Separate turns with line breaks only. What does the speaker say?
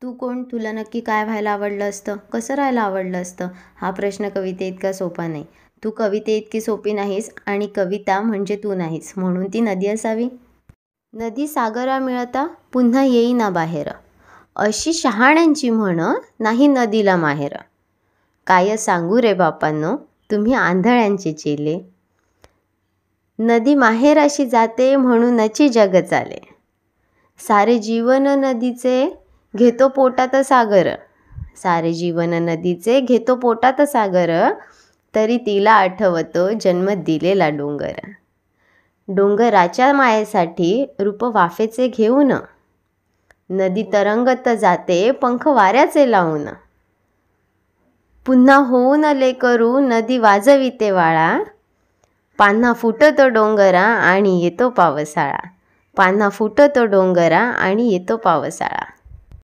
तू कोण? तुला नक्की काय व्हायला आवडलं असतं? कसं राहायला आवडलं असतं? हा प्रश्न कवितेइतका सोपा नाही. तू कवितेइतकी सोपी नाहीस आणि कविता म्हणजे तू नाहीस, म्हणून ती नदी असावी. नदी सागरा मिळता पुन्हा येईना बाहेर, अशी शहाण्यांची म्हण, नाही नदीला माहेर. काय सांगू रे बापांनो, तुम्ही आंधळ्यांचे चेले. नदी माहेराशी जाते म्हणूनची जग चाले. सारे जीवन नदीचे घेतो पोटात सागर. सारे जीवन नदीचे घेतो पोटात सागर, तरी तिला आठवतो जन्म दिलेला डोंगर. डोंगराच्या मायेसाठी रूप वाफेचे घेऊन, नदी तरंगत जाते पंख वाऱ्याचे लावून. पुन्हा होऊन लेकरू नदी वाजविते वाळा, पान्हा फुटतो डोंगरा आणि येतो पावसाळा. पान्हा फुटतो डोंगरा आणि येतो पावसाळा.